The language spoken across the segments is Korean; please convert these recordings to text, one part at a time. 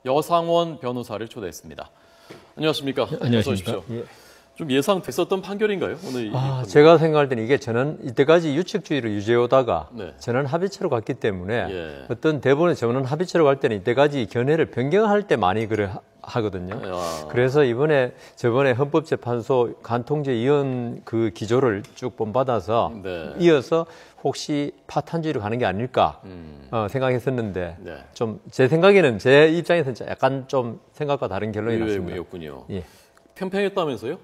여상원 변호사를 초대했습니다. 안녕하십니까? 안녕하십니까? 예. 좀 예상됐었던 판결인가요? 오늘 제가 생각할 때는 이게 저는 이때까지 유책주의를 유지해오다가 네. 전원 합의체로 갔기 때문에 예. 어떤 대부분의 전원 합의체로 갈 때는 이때까지 견해를 변경할 때 많이 그래 하거든요. 그래서 저번에 헌법재판소 간통죄 이혼 그 기조를 쭉 본받아서 네. 이어서 혹시 파탄주의로 가는 게 아닐까 생각했었는데 네. 좀 제 생각에는 제 입장에서는 약간 좀 생각과 다른 결론이 났습니다. 의외였군요. 예. 편평했다면서요?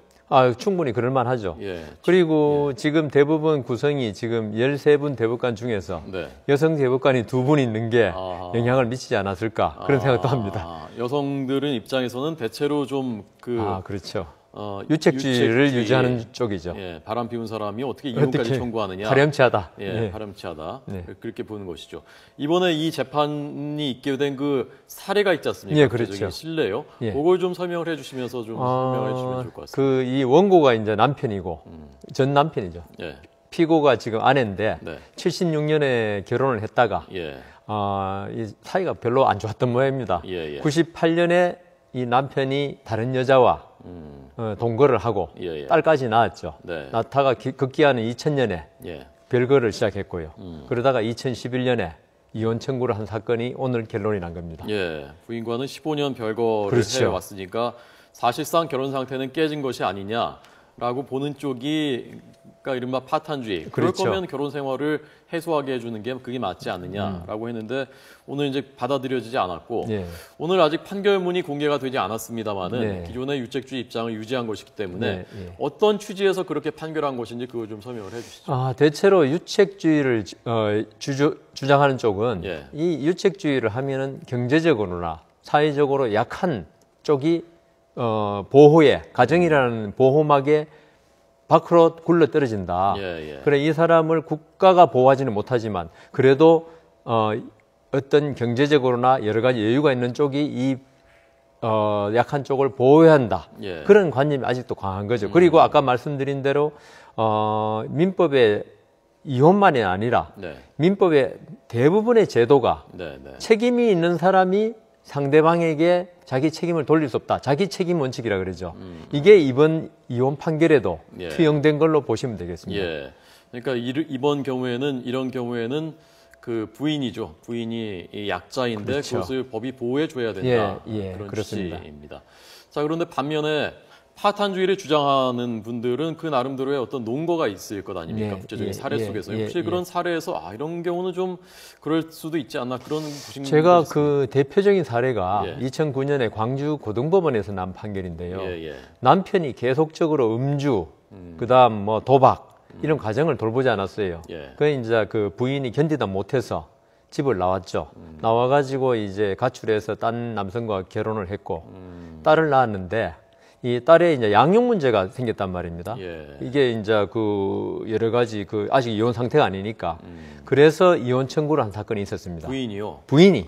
충분히 그럴만하죠. 예. 그리고 지금 대부분 구성이 지금 13분 대법관 중에서 네. 여성 대법관이 2분 있는 게 영향을 미치지 않았을까 그런 생각도 합니다. 여성들은 입장에서는 대체로 좀 그렇죠. 유책주의를 유지하는 쪽이죠. 예, 바람 피운 사람이 어떻게 이혼까지 청구하느냐. 파렴치하다. 예, 파렴치하다. 네. 그렇게 보는 것이죠. 이번에 이 재판이 있게 된 그 사례가 있지 않습니까? 예, 그렇죠. 실례요. 예. 그걸 좀 설명을 해주시면서 좀 설명해 주시면 좋을 것 같습니다. 이 원고가 이제 남편이고 전 남편이죠. 예. 피고가 지금 아내인데 네. 76년에 결혼을 했다가 예. 이 사이가 별로 안 좋았던 모양입니다. 예. 98년에 이 남편이 다른 여자와 동거를 하고 딸까지 낳았죠. 네. 낳다가 급기야는 2000년에 예. 별거를 시작했고요. 그러다가 2011년에 이혼 청구를 한 사건이 오늘 결론이 난 겁니다. 예. 부인과는 15년 별거를 그렇죠. 해왔으니까 사실상 결혼 상태는 깨진 것이 아니냐라고 보는 쪽이 그러니까 이른바 파탄주의. 그럴 그렇죠. 거면 결혼 생활을 해소하게 해주는 게 그게 맞지 않느냐라고 했는데 오늘 이제 받아들여지지 않았고 예. 오늘 아직 판결문이 공개가 되지 않았습니다만은 네. 기존의 유책주의 입장을 유지한 것이기 때문에 네, 예. 어떤 취지에서 그렇게 판결한 것인지 그거 좀 설명을 해주시죠. 대체로 유책주의를 주장하는 쪽은 예. 이 유책주의를 하면은 경제적으로나 사회적으로 약한 쪽이 가정이라는 보호막에 밖으로 굴러 떨어진다. 예. 그래 이 사람을 국가가 보호하지는 못하지만 그래도 어떤 경제적으로나 여러 가지 여유가 있는 쪽이 이 약한 쪽을 보호해야 한다. 예. 그런 관념이 아직도 강한 거죠. 그리고 아까 말씀드린 대로 민법의 이혼만이 아니라 네. 민법의 대부분의 제도가 네. 책임이 있는 사람이 상대방에게 자기 책임을 돌릴 수 없다. 자기 책임 원칙이라 그러죠. 이게 이번 이혼 판결에도 예. 투영된 걸로 보시면 되겠습니다. 예. 그러니까 이런 경우에는 그 부인이죠. 부인이 이 약자인데 그렇죠. 그것을 법이 보호해 줘야 된다. 그런 그렇습니다. 취지입니다. 자, 그런데 반면에 파탄주의를 주장하는 분들은 그 나름대로의 어떤 논거가 있을 것 아닙니까? 구체적인 사례 속에서. 혹시 그런 사례에서 이런 경우는 좀 그럴 수도 있지 않나 그런 보신 제가 그 대표적인 사례가 예. 2009년에 광주 고등법원에서 난 판결인데요. 예. 남편이 계속적으로 음주, 그다음 뭐 도박 이런 가정을 돌보지 않았어요. 예. 그 이제 그 부인이 견디다 못해서 집을 나왔죠. 나와가지고 이제 가출해서 딴 남성과 결혼을 했고 딸을 낳았는데 이 딸의 이제 양육 문제가 생겼단 말입니다. 예. 이게 이제 그 여러 가지 아직 이혼 상태가 아니니까 그래서 이혼 청구를 한 사건이 있었습니다. 부인이.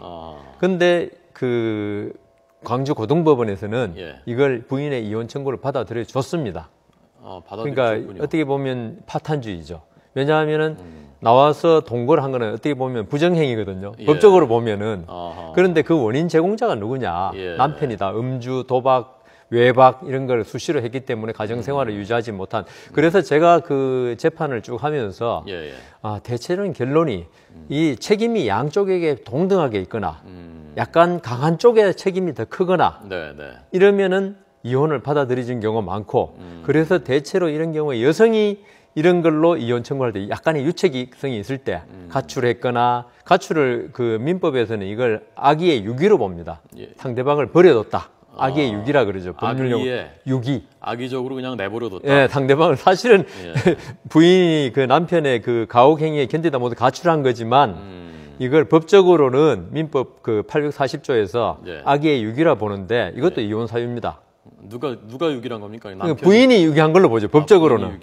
근데 그 광주 고등법원에서는 예. 이걸 부인의 이혼 청구를 받아들여 줬습니다. 그러니까 어떻게 보면 파탄주의죠. 왜냐하면은 나와서 동거를 한 거는 어떻게 보면 부정행위거든요. 예. 법적으로 보면은. 아하. 그런데 그 원인 제공자가 누구냐? 예. 남편이다. 음주, 도박, 외박 이런 걸 수시로 했기 때문에 가정 생활을 유지하지 못한. 그래서 제가 그 재판을 쭉 하면서 대체적인 결론이 이 책임이 양쪽에게 동등하게 있거나 약간 강한 쪽의 책임이 더 크거나 이러면은 이혼을 받아들이는 경우가 많고 그래서 대체로 이런 경우에 여성이 이런 걸로 이혼 청구할 때 약간의 유책성이 있을 때 가출했거나 가출을 그 민법에서는 이걸 악의의 유기로 봅니다. 상대방을 버려뒀다. 악의의 유기라 그러죠. 법률용어 유기. 악의적으로 그냥 내버려뒀다. 예, 상대방을 사실은 부인이 그 남편의 그 가혹 행위에 견디다 못해 가출한 거지만 이걸 법적으로는 민법 그 840조에서 악의의 유기라 보는데 이것도 이혼 사유입니다. 누가 유기란 겁니까? 부인이 유기한 걸로 보죠. 법적으로는.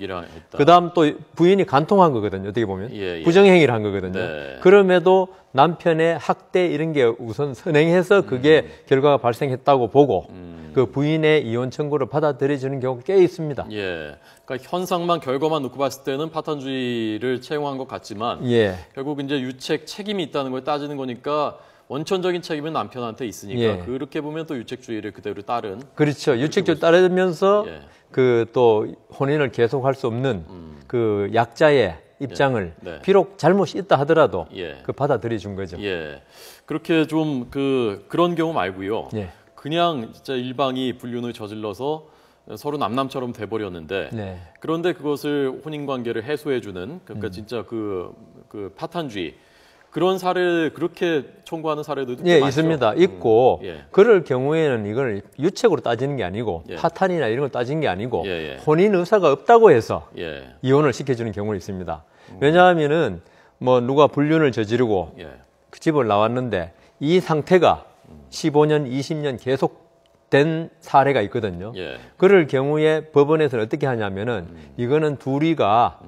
그다음 또 부인이 간통한 거거든요. 어떻게 보면 부정행위를 한 거거든요. 네. 그럼에도 남편의 학대 이런 게 우선 선행해서 그게 결과가 발생했다고 보고 그 부인의 이혼 청구를 받아들여지는 경우가 꽤 있습니다. 예. 그러니까 현상만 결과만 놓고 봤을 때는 파탄주의를 채용한 것 같지만 결국 이제 유책 책임이 있다는 걸 따지는 거니까 원천적인 책임은 남편한테 있으니까 예. 그렇게 보면 또 유책주의를 그대로 따른. 그렇죠. 유책주의 따르면서 예. 그 또 혼인을 계속할 수 없는 그 약자의 입장을 네. 비록 잘못이 있다 하더라도 예. 그 받아들여 준 거죠. 예. 그렇게 좀 그런 경우 말고요. 예. 그냥 진짜 일방이 불륜을 저질러서 서로 남남처럼 돼버렸는데 네. 그런데 그것을 혼인 관계를 해소해주는 그러니까 진짜 그 파탄주의 그런 사례 그렇게 청구하는 사례들도 예, 많죠. 있습니다. 있고 예. 그럴 경우에는 이걸 유책으로 따지는 게 아니고 예. 파탄이나 이런 걸 따지는 게 아니고 예, 예. 혼인 의사가 없다고 해서 예. 이혼을 시켜주는 경우가 있습니다. 왜냐하면은 뭐 누가 불륜을 저지르고 예. 그 집을 나왔는데 이 상태가 15년, 20년 계속된 사례가 있거든요. 예. 그럴 경우에 법원에서는 어떻게 하냐면은 이거는 둘이가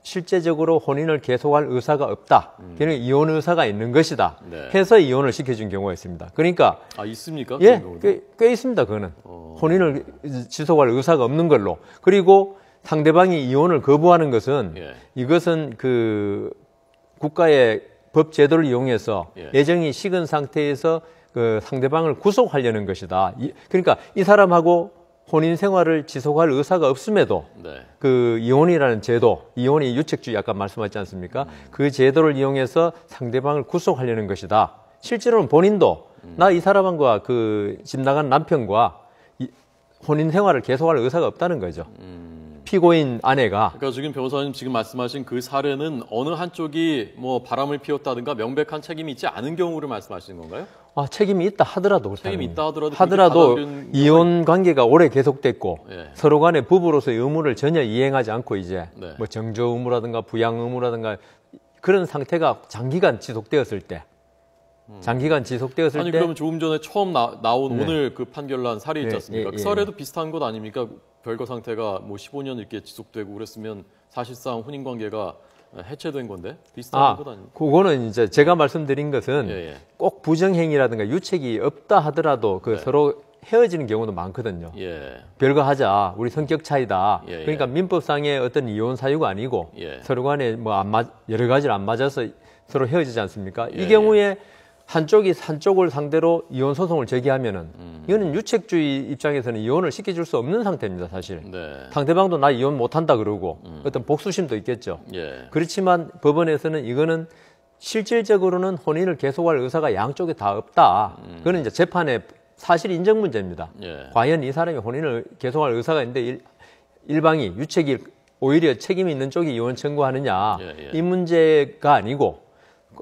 실제적으로 혼인을 계속할 의사가 없다. 그러니까 이혼 의사가 있는 것이다. 네. 해서 이혼을 시켜준 경우가 있습니다. 그러니까 아 있습니까? 예, 그런 경우도? 꽤 있습니다. 그거는 혼인을 지속할 의사가 없는 걸로. 그리고 상대방이 이혼을 거부하는 것은 예. 이것은 그 국가의 법 제도를 이용해서 예. 애정이 식은 상태에서 그 상대방을 구속하려는 것이다. 그러니까 이 사람하고 혼인 생활을 지속할 의사가 없음에도 네. 그 이혼이라는 제도, 이혼이 유책주의 아까 말씀하셨지 않습니까? 그 제도를 이용해서 상대방을 구속하려는 것이다. 실제로는 본인도 나 이 사람과 그 집 나간 남편과 혼인 생활을 계속할 의사가 없다는 거죠. 피고인 아내가. 그러니까 지금 변호사님 지금 말씀하신 그 사례는 어느 한쪽이 뭐 바람을 피웠다든가 명백한 책임이 있지 않은 경우를 말씀하시는 건가요? 아, 책임이 있다 하더라도 책임이 있다 하더라도 하더라도 그렇게 이혼 관계가 오래 계속됐고 예. 서로 간에 부부로서의 의무를 전혀 이행하지 않고 이제 네. 뭐 정조 의무라든가 부양 의무라든가 그런 상태가 장기간 지속되었을 때 장기간 지속되었을 아니 때 그러면 조금 전에 처음 나온 네. 오늘 그 판결 난 사례 있지 예, 않습니까? 예, 그 예. 사례도 비슷한 것 아닙니까? 별거 상태가 뭐 15년 이렇게 지속되고 그랬으면 사실상 혼인 관계가 해체된 건데 비슷한 것 아닙니까? 그거는 이제 제가 말씀드린 것은 예, 예. 꼭 부정행위라든가 유책이 없다 하더라도 그 네. 서로 헤어지는 경우도 많거든요. 예. 별거 하자. 우리 성격 차이다. 예, 예. 그러니까 민법상의 어떤 이혼 사유가 아니고 예. 서로 간에 뭐 여러 가지를 안 맞아서 서로 헤어지지 않습니까? 예, 이 경우에 한쪽이 한쪽을 상대로 이혼 소송을 제기하면은 이거는 유책주의 입장에서는 이혼을 시켜줄 수 없는 상태입니다, 사실. 네. 상대방도 나 이혼 못한다 그러고 어떤 복수심도 있겠죠. 예. 그렇지만 법원에서는 이거는 실질적으로는 혼인을 계속할 의사가 양쪽에 다 없다. 그거는 이제 재판의 사실 인정 문제입니다. 예. 과연 이 사람이 혼인을 계속할 의사가 있는데 일방이 유책이 오히려 책임이 있는 쪽이 이혼 청구하느냐 예, 예. 이 문제가 아니고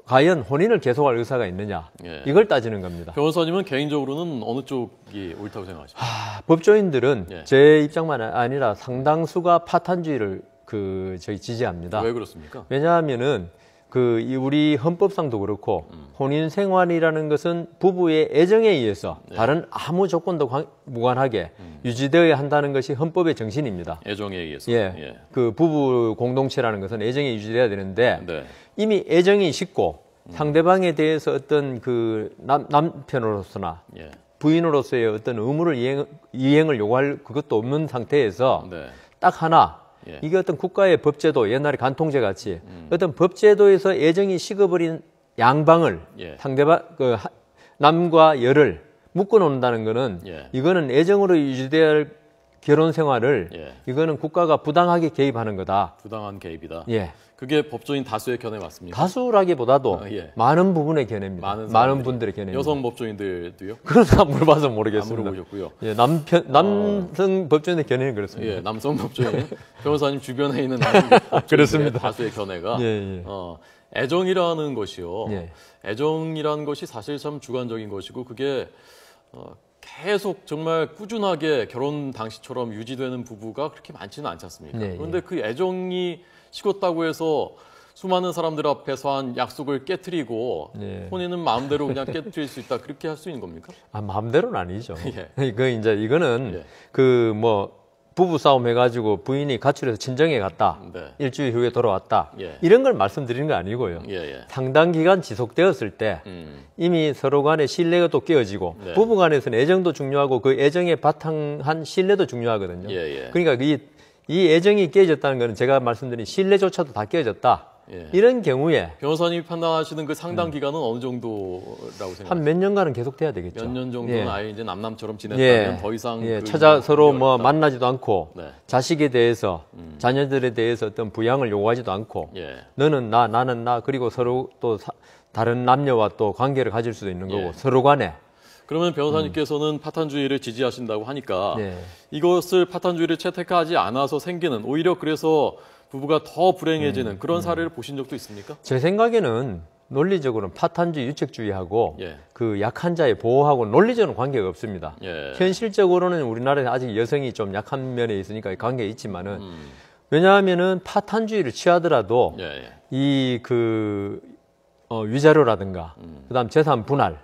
과연 혼인을 계속할 의사가 있느냐 예. 이걸 따지는 겁니다. 변호사님은 개인적으로는 어느 쪽이 옳다고 생각하십니까? 법조인들은 예. 제 입장만 아니라 상당수가 파탄주의를 저희 지지합니다. 왜 그렇습니까? 왜냐하면은 우리 헌법상도 그렇고 혼인 생활이라는 것은 부부의 애정에 의해서 다른 아무 조건도 무관하게 유지되어야 한다는 것이 헌법의 정신입니다. 애정에 의해서. 예. 그 부부 공동체라는 것은 애정에 유지돼야 되는데 네. 이미 애정이 식고 상대방에 대해서 어떤 그 남편으로서나 예. 부인으로서의 어떤 의무를 이행을 요구할 그것도 없는 상태에서 네. 딱 하나 예. 이게 어떤 국가의 법제도 옛날에 간통죄 같이 어떤 법제도에서 애정이 식어버린 양방을 예. 상대방 남과 여를 묶어 놓는다는 거는 예. 이거는 애정으로 유지돼야 할 결혼 생활을 예. 이거는 국가가 부당하게 개입하는 거다. 부당한 개입이다. 예. 그게 법조인 다수의 견해 맞습니까? 다수라기보다도 예. 많은 부분의 견해입니다. 많은 많은 분들의 견해입니다. 여성 법조인들도요? 그런 사람 물어봐서 안 모르겠습니다. 물어보셨고요. 예, 남성 법조인의 견해는 그렇습니다. 예, 남성 법조인 변호사님 주변에 있는 남성 법조인들의 그렇습니다. 다수의 견해가 예, 예. 애정이라는 것이요. 예. 애정이라는 것이 사실 참 주관적인 것이고 그게 계속 정말 꾸준하게 결혼 당시처럼 유지되는 부부가 그렇게 많지는 않지 않습니까? 네, 그런데 그 애정이 식었다고 해서 수많은 사람들 앞에서 한 약속을 깨트리고 네. 혼인은 마음대로 그냥 깨트릴 수 있다 그렇게 할 수 있는 겁니까? 마음대로는 아니죠. 예. 이거는 예. 부부 싸움 해가지고 부인이 가출해서 친정에 갔다. 네. 일주일 후에 돌아왔다. 예. 이런 걸 말씀드리는 거 아니고요. 예. 상당 기간 지속되었을 때 이미 서로 간의 신뢰가 또 깨어지고 네. 부부 간에서는 애정도 중요하고 그 애정에 바탕한 신뢰도 중요하거든요. 예. 그러니까 이 애정이 깨어졌다는 것은 제가 말씀드린 신뢰조차도 다 깨어졌다. 예. 이런 경우에 변호사님이 판단하시는 그 상당 기간은 어느 정도라고 생각하세요? 한 몇 년간은 계속돼야 되겠죠. 몇 년 정도는 예. 아예 이제 남남처럼 지냈다면 예. 더 이상 예. 그 서로 뭐 만나지도 않고 네. 자식에 대해서 자녀들에 대해서 어떤 부양을 요구하지도 않고 예. 너는 나 나는 나 그리고 서로 또 다른 남녀와 또 관계를 가질 수도 있는 거고 예. 서로 간에 그러면 변호사님께서는 파탄주의를 지지하신다고 하니까 네. 이것을 파탄주의를 채택하지 않아서 생기는 오히려 그래서 부부가 더 불행해지는 그런 사례를 보신 적도 있습니까? 제 생각에는 논리적으로는 파탄주의, 유책주의하고 예. 그 약한 자의 보호하고 논리적으로는 관계가 없습니다. 예. 현실적으로는 우리나라에 아직 여성이 좀 약한 면에 있으니까 관계가 있지만은 왜냐하면은 파탄주의를 취하더라도 예. 예. 이 위자료라든가 그다음 재산 분할,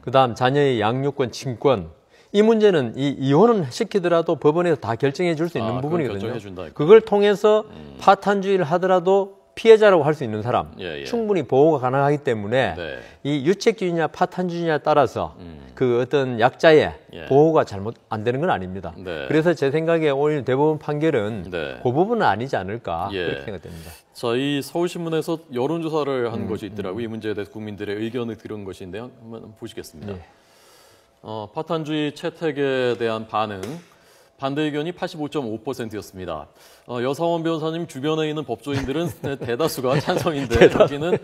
그다음 자녀의 양육권, 친권 이 문제는 이혼은 시키더라도 법원에서 다 결정해 줄 수 있는 부분이거든요. 결정해준다. 그걸 통해서 파탄주의를 하더라도 피해자라고 할 수 있는 사람 예, 예. 충분히 보호가 가능하기 때문에 네. 이 유책주의냐 파탄주의냐에 따라서 그 어떤 약자의 예. 보호가 잘못 안 되는 건 아닙니다. 네. 그래서 제 생각에 오늘 대법원 판결은 네. 그 부분은 아니지 않을까 예. 그렇게 생각됩니다. 저희 서울신문에서 여론조사를 한 것이 있더라고요. 이 문제에 대해서 국민들의 의견을 들은 것인데요. 한번 보시겠습니다. 예. 파탄주의 채택에 대한 반대 의견이 85.5%였습니다. 여상원 변호사님 주변에 있는 법조인들은 대다수가 찬성인데 여기는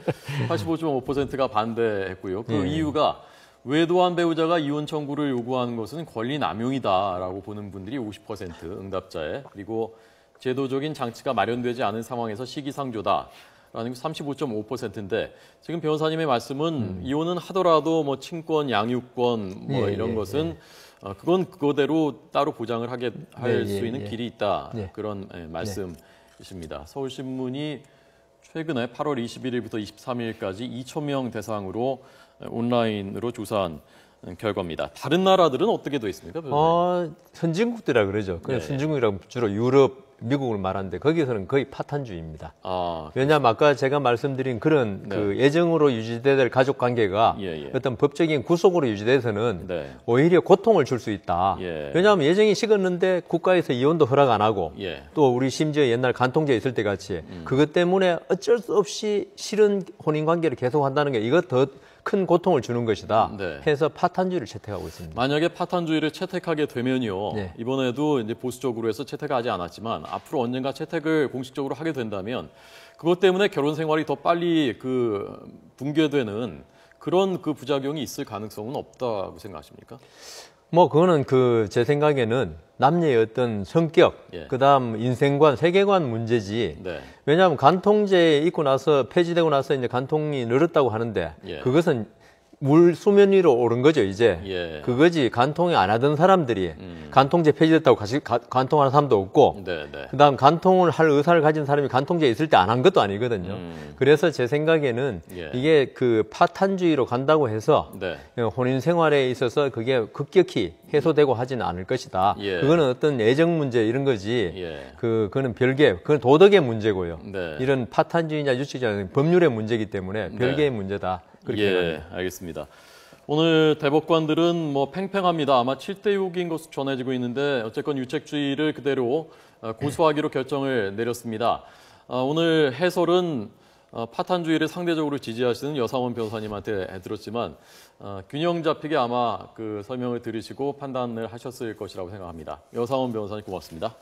85.5%가 반대했고요. 그 이유가 외도한 배우자가 이혼 청구를 요구하는 것은 권리 남용이다라고 보는 분들이 50% 응답자에 그리고 제도적인 장치가 마련되지 않은 상황에서 시기상조다. 라는 게 35.5%인데 지금 변호사님의 말씀은 이혼은 하더라도 뭐 친권, 양육권 뭐 이런 것은 그건 그거대로 따로 보장을 할 수 있는 길이 있다. 그런 말씀이십니다. 서울신문이 최근에 8월 21일부터 23일까지 2,000명 대상으로 온라인으로 조사한 결과입니다. 다른 나라들은 어떻게 돼 있습니까? 선진국들이라 그러죠. 그냥 선진국이라고 주로 유럽, 미국을 말하는데 거기서는 거의 파탄주의입니다. 왜냐하면 아까 제가 말씀드린 그런 그 예정으로 유지될 가족 관계가 어떤 법적인 구속으로 유지돼서는 오히려 고통을 줄 수 있다. 왜냐하면 예정이 식었는데 국가에서 이혼도 허락 안 하고 또 우리 심지어 옛날 간통죄 있을 때 같이 그것 때문에 어쩔 수 없이 싫은 혼인 관계를 계속한다는 게 이거 더 큰 고통을 주는 것이다. 해서 파탄주의를 채택하고 있습니다. 만약에 파탄주의를 채택하게 되면요. 이번에도 이제 보수적으로 해서 채택하지 않았지만 앞으로 언젠가 채택을 공식적으로 하게 된다면 그것 때문에 결혼 생활이 더 빨리 붕괴되는 그런 부작용이 있을 가능성은 없다고 생각하십니까? 그거는 제 생각에는 남녀의 어떤 성격, 그다음 인생관, 세계관 문제지. 왜냐하면 간통죄 있고 나서 폐지되고 나서 이제 간통이 늘었다고 하는데 그것은 물 수면 위로 오른 거죠, 이제. 그거지. 간통이 안 하던 사람들이 간통죄 폐지됐다고 간통하는 사람도 없고, 그다음 간통을 할 의사를 가진 사람이 간통죄 있을 때 안 한 것도 아니거든요. 그래서 제 생각에는 이게 파탄주의로 간다고 해서 혼인 생활에 있어서 그게 급격히 해소되고 하지는 않을 것이다. 그거는 어떤 애정 문제 이런 거지. 그거는 그건 도덕의 문제고요. 이런 파탄주의냐 유치자는 법률의 문제이기 때문에 별개의 문제다. 그렇게 알겠습니다. 오늘 대법관들은 팽팽합니다. 아마 7대6인 것으로 전해지고 있는데 어쨌건 유책주의를 그대로 고수하기로 결정을 내렸습니다. 오늘 해설은 파탄주의를 상대적으로 지지하시는 여상원 변호사님한테 들었지만 균형 잡히게 아마 설명을 들으시고 판단을 하셨을 것이라고 생각합니다. 여상원 변호사님 고맙습니다.